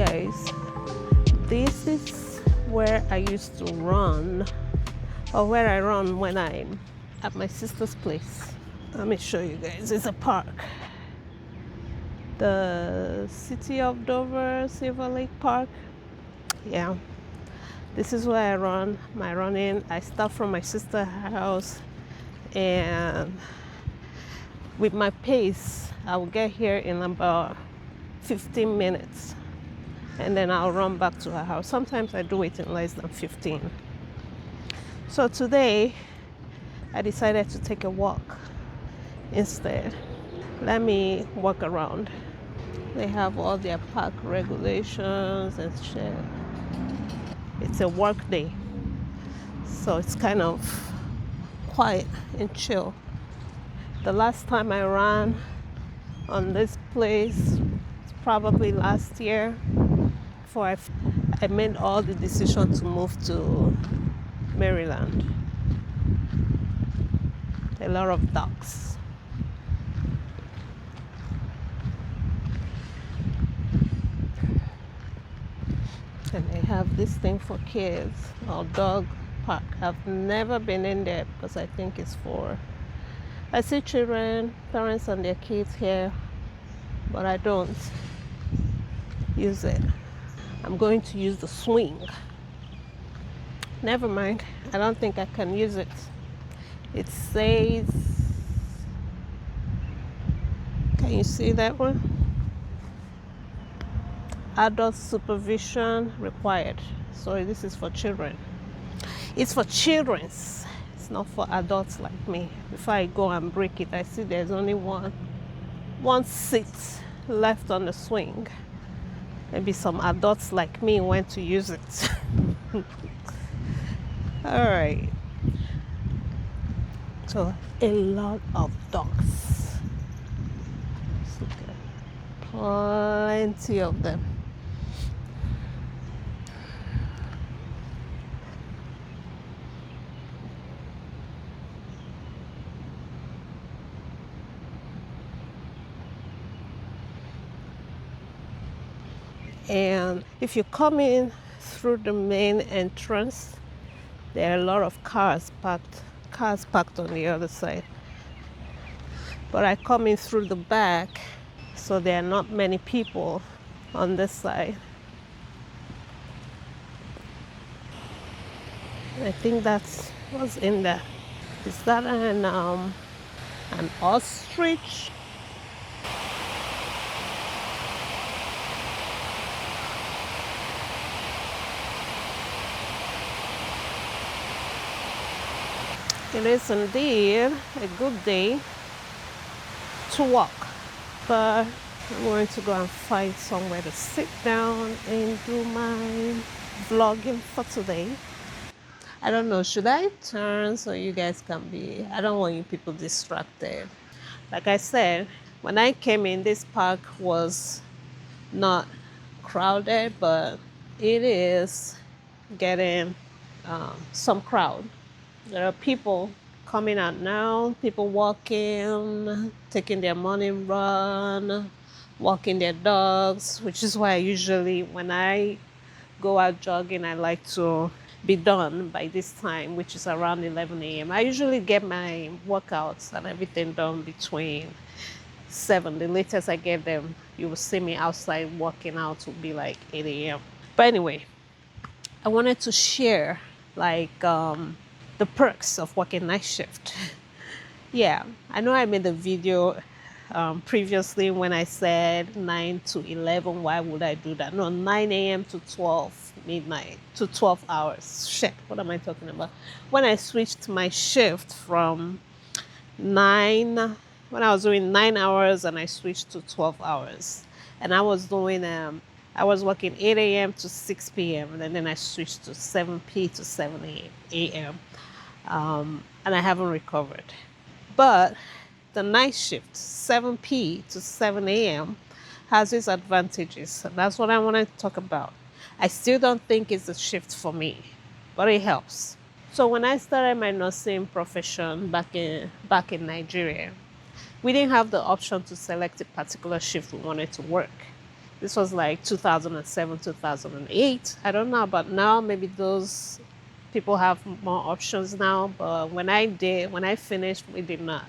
guys, this is where I used to run, or where I run when I'm at my sister's place. Let me show you guys. It's a park. The City of Dover Silver Lake Park. Yeah, this is where I run my running. I start from my sister's house, and with my pace, I will get here in about 15 minutes, and then I'll run back to her house. Sometimes I do it in less than 15. So today, I decided to take a walk instead. Let me walk around. They have all their park regulations and shit. It's a work day, so it's kind of quiet and chill. The last time I ran on this place, it's probably last year, before I made all the decision to move to Maryland. A lot of ducks. And they have this thing for kids, or dog park. I've never been in there because I think it's for, I see children, parents and their kids here, but I don't use it. I'm going to use the swing. Never mind, I don't think I can use it. It says, can you see that one? Adult supervision required. So this is for children. It's for children's. It's not for adults like me. Before I go and break it, I see there's only one seat left on the swing. Maybe some adults like me went to use it. All right. So a lot of dogs. Plenty of them. And if you come in through the main entrance, there are a lot of cars parked on the other side. But I come in through the back, so there are not many people on this side. I think that's what's in there. Is that an ostrich? It is indeed a good day to walk, but I'm going to go and find somewhere to sit down and do my vlogging for today. I don't know, should I turn so you guys can be, I don't want you people distracted. Like I said, when I came in, this park was not crowded, but it is getting some crowd. There are people coming out now, people walking, taking their morning run, walking their dogs, which is why usually when I go out jogging, I like to be done by this time, which is around 11 a.m. I usually get my workouts and everything done between 7. The latest I get them, you will see me outside working out will be like 8 a.m. But anyway, I wanted to share the perks of working night shift. Yeah, I know I made a video previously when I said 9 to 11. Why would I do that? No, 9 a.m. to 12 midnight to 12 hours. Shit, what am I talking about? When I switched my shift from 9, when I was doing 9 hours and I switched to 12 hours, and I was doing I was working 8 a.m. to 6 p.m. and then I switched to 7 p to 7 a.m. And I haven't recovered. But the night shift, 7 p to 7 a.m., has its advantages. And that's what I want to talk about. I still don't think it's a shift for me, but it helps. So when I started my nursing profession back in Nigeria, we didn't have the option to select a particular shift we wanted to work. This was like 2007, 2008. I don't know about now. Maybe those people have more options now. But when I finished, we did not.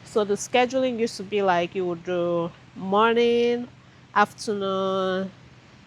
So the scheduling used to be like you would do morning, afternoon,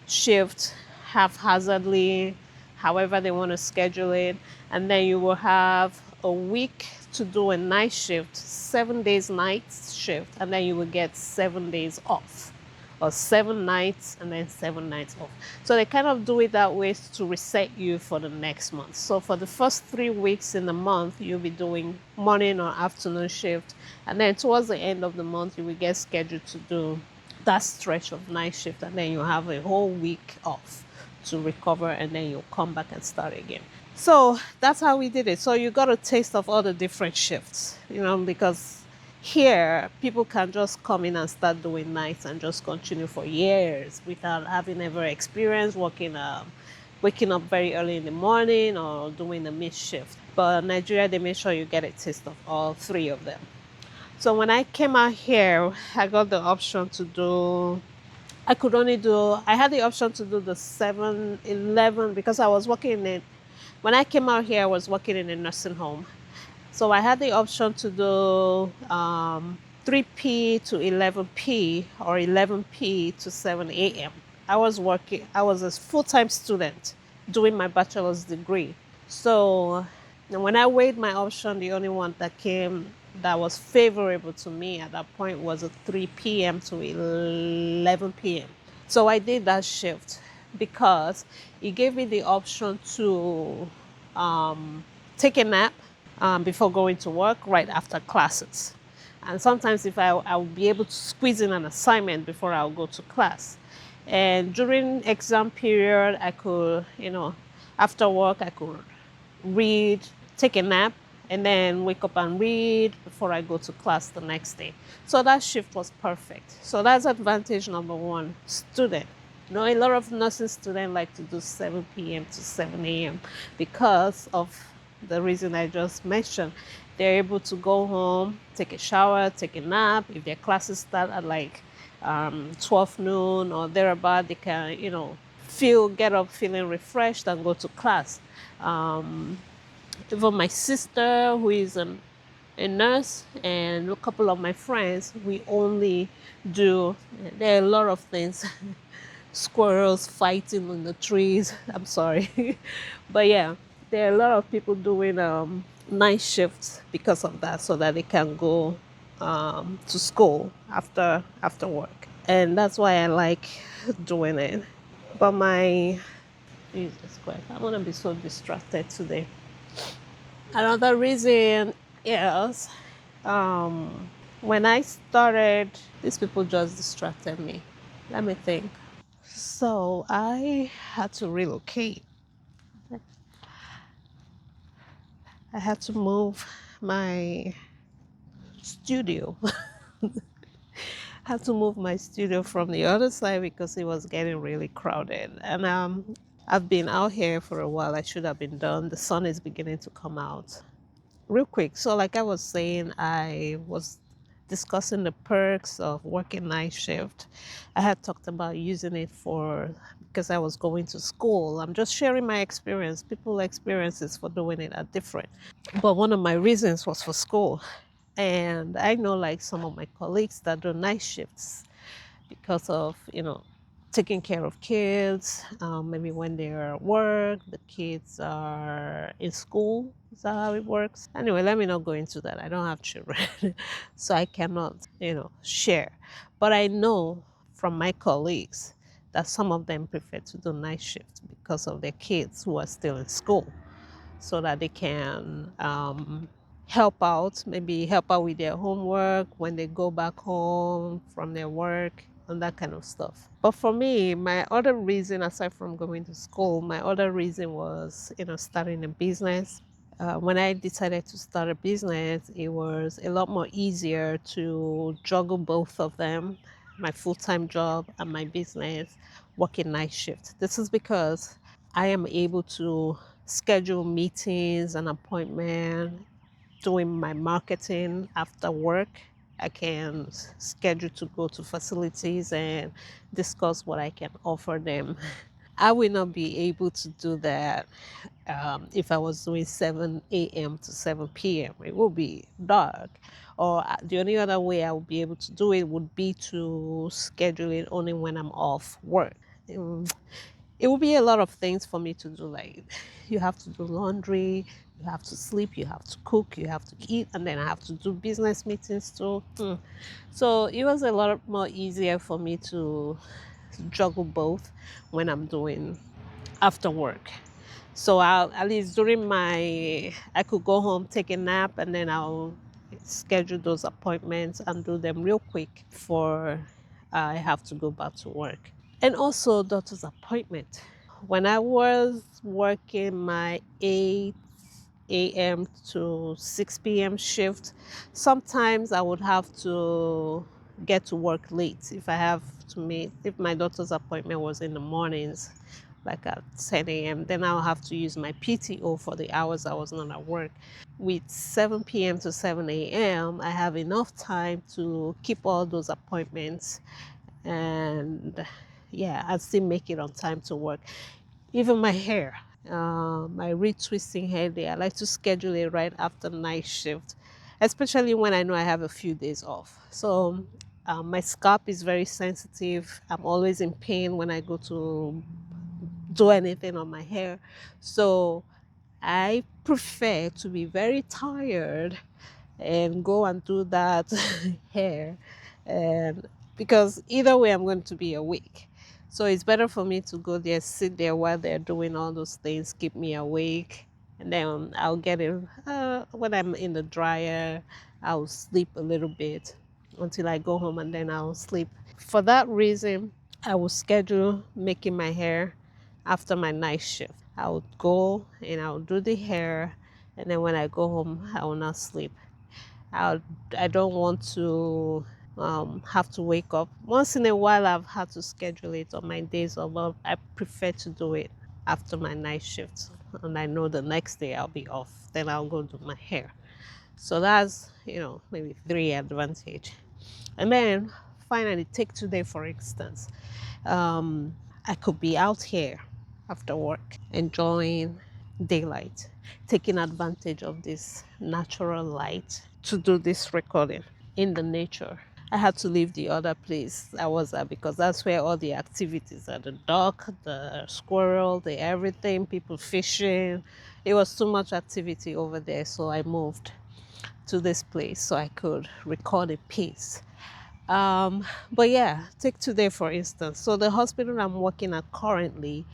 shift haphazardly, however they want to schedule it. And then you will have a week to do a night shift, 7 days night shift, and then you will get 7 days off, or 7 nights and then 7 nights off. So they kind of do it that way to reset you for the next month. So for the first 3 weeks in the month, you'll be doing morning or afternoon shift. And then towards the end of the month, you will get scheduled to do that stretch of night shift, and then you have a whole week off to recover, and then you'll come back and start again. So that's how we did it. So you got a taste of all the different shifts, because here people can just come in and start doing nights and just continue for years without having ever experienced waking up very early in the morning or doing a mid shift. But Nigeria, they make sure you get a taste of all three of them. So when I came out here, I got the option to do, I had the option to do the 7-11 because I was working in it. When I came out here, I was working in a nursing home. So I had the option to do 3 p to 11 p or 11 p to 7 a.m. I was a full-time student doing my bachelor's degree. So when I weighed my option, the only one that came that was favorable to me at that point was a 3 p.m. to 11 p.m. So I did that shift because it gave me the option to take a nap before going to work right after classes. And sometimes if I would be able to squeeze in an assignment before I'll go to class. And during exam period, I could, after work, I could read, take a nap, and then wake up and read before I go to class the next day. So that shift was perfect. So that's advantage number one, student. A lot of nursing students like to do 7 p.m. to 7 a.m. because of the reason I just mentioned. They're able to go home, take a shower, take a nap. If their classes start at like 12 noon or thereabout, they can, get up feeling refreshed and go to class. Even my sister, who is a nurse, and a couple of my friends, we only do, there are a lot of things. Squirrels fighting on the trees. I'm sorry. But yeah, there are a lot of people doing night shifts because of that, so that they can go to school after work. And that's why I like doing it. But Jesus Christ, I'm gonna be so distracted today. Another reason is when I started, these people just distracted me. Let me think. So I had to relocate. I had to move my studio. Had to move my studio from the other side because it was getting really crowded. And I've been out here for a while. I should have been done. The sun is beginning to come out. Real quick. So, like I was saying, I was discussing the perks of working night shift. I had talked about using it because I was going to school. I'm just sharing my experience. People's experiences for doing it are different. But one of my reasons was for school. And I know like some of my colleagues that do night shifts because of, taking care of kids. Maybe when they're at work, the kids are in school. Is that how it works? Anyway, let me not go into that. I don't have children, so I cannot, share. But I know from my colleagues that some of them prefer to do night shifts because of their kids who are still in school, so that they can maybe help out with their homework when they go back home from their work and that kind of stuff. But for me, my other reason, aside from going to school, my other reason was, starting a business. When I decided to start a business, it was a lot more easier to juggle both of them, my full-time job and my business, working night shift. This is because I am able to schedule meetings and appointments, doing my marketing after work I can schedule to go to facilities and discuss what I can offer them. I will not be able to do that if I was doing 7 a.m. to 7 p.m. It will be dark. Or the only other way I would be able to do it would be to schedule it only when I'm off work. Um, it will be a lot of things for me to do. Like you have to do laundry, you have to sleep, you have to cook, you have to eat, and then I have to do business meetings too. So it was a lot more easier for me to juggle both when I'm doing after work. So I'll at least during I could go home, take a nap, and then I'll schedule those appointments and do them real quick before I have to go back to work. And also doctor's appointment. When I was working my 8 a.m. to 6 p.m. shift, sometimes I would have to get to work late if I have to meet, if my doctor's appointment was in the mornings, like at 10 a.m., then I'll have to use my PTO for the hours I was not at work. With 7 p.m. to 7 a.m., I have enough time to keep all those appointments and yeah, I still make it on time to work. Even my hair, my retwisting hair day, I like to schedule it right after night shift, especially when I know I have a few days off. So my scalp is very sensitive. I'm always in pain when I go to do anything on my hair. So I prefer to be very tired and go and do that hair, and because either way I'm going to be awake, so it's better for me to go there, sit there while they're doing all those things, keep me awake, and then I'll get it when I'm in the dryer. I'll sleep a little bit until I go home, and then I'll sleep. For that reason, I will schedule making my hair after my night shift. I would go and I'll do the hair, and then when I go home I will not sleep. I I don't want to have to wake up. Once in a while, I've had to schedule it on my days off, but I prefer to do it after my night shift. And I know the next day I'll be off. Then I'll go do my hair. So that's, maybe three advantage. And then finally, take today, for instance. I could be out here after work enjoying daylight, taking advantage of this natural light to do this recording in the nature. I had to leave the other place I was at because that's where all the activities are, the duck, the squirrel, the everything, people fishing. It was too much activity over there, so I moved to this place so I could record in peace. But yeah, take today for instance. So the hospital I'm working at currently,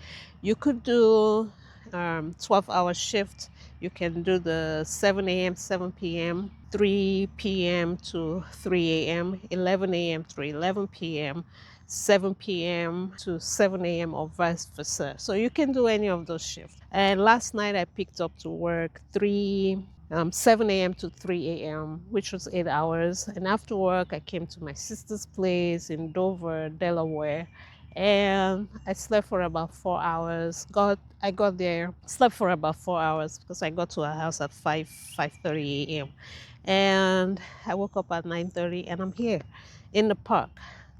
you could do 12-hour shift. You can do the 7 a.m., 7 p.m., 3 p.m. to 3 a.m., 11 a.m. to 11 p.m., 7 p.m. to 7 a.m., or vice versa. So you can do any of those shifts. And last night I picked up to work 7 a.m. to 3 a.m., which was 8 hours. And after work, I came to my sister's place in Dover, Delaware, and I slept for about 4 hours. I got there, slept for about 4 hours because I got to her house at 5:30 a.m. And I woke up at 9:30, and I'm here in the park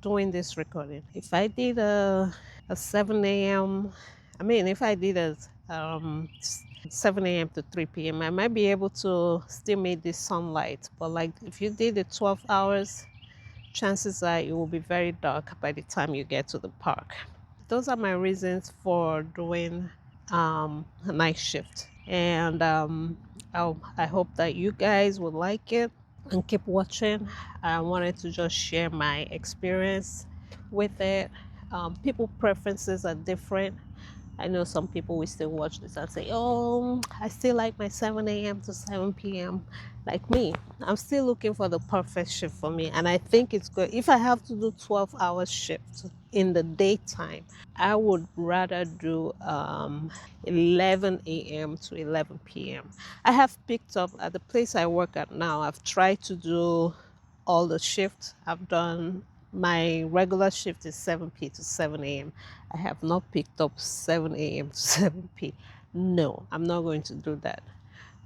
doing this recording. If I did a 7 a.m., I mean, if I did a 7 a.m. to 3 p.m., I might be able to still meet the sunlight. But like if you did the 12 hours, chances are it will be very dark by the time you get to the park. Those are my reasons for doing a night shift. And I hope that you guys would like it and keep watching. I wanted to just share my experience with it. People preferences are different. I know some people will still watch this and say, oh, I still like my 7 a.m. to 7 p.m. Like me, I'm still looking for the perfect shift for me. And I think it's good. If I have to do 12-hour shifts in the daytime, I would rather do 11 a.m. to 11 p.m. I have picked up at the place I work at now, I've tried to do all the shifts. I've done my regular shift is 7 p to 7 a.m. I have not picked up 7 a.m. to 7 p. No, I'm not going to do that.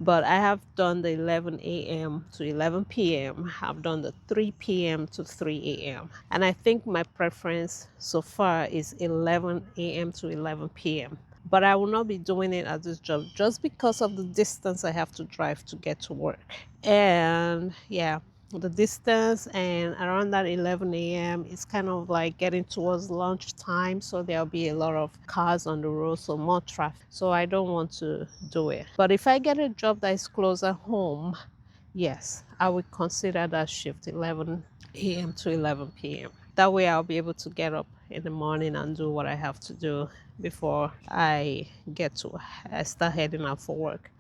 But I have done the 11 a.m. to 11 p.m. I've done the 3 p.m. to 3 a.m. And I think my preference so far is 11 a.m. to 11 p.m. But I will not be doing it at this job just because of the distance I have to drive to get to work. And yeah, the distance, and around that 11 a.m. it's kind of like getting towards lunchtime, so there'll be a lot of cars on the road, so more traffic, so I don't want to do it. But if I get a job that is closer home, yes, I would consider that shift, 11 a.m. to 11 p.m. That way I'll be able to get up in the morning and do what I have to do before I start heading out for work.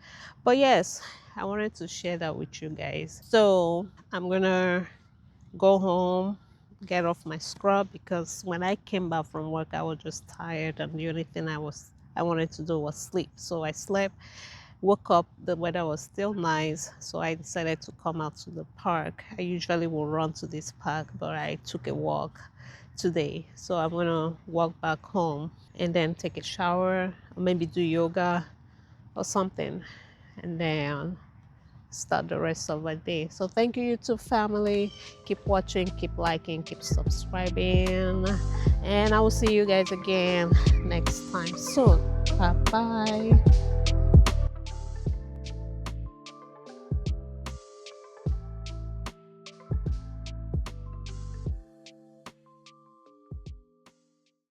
But yes, I wanted to share that with you guys. So I'm gonna go home, get off my scrub, because when I came back from work, I was just tired, and the only thing I wanted to do was sleep. So I slept, woke up, the weather was still nice, so I decided to come out to the park. I usually will run to this park, but I took a walk today. So I'm gonna walk back home and then take a shower, or maybe do yoga or something, and then start the rest of my day. So thank you, YouTube family. Keep watching, keep liking, keep subscribing, and I will see you guys again next time soon. Bye bye.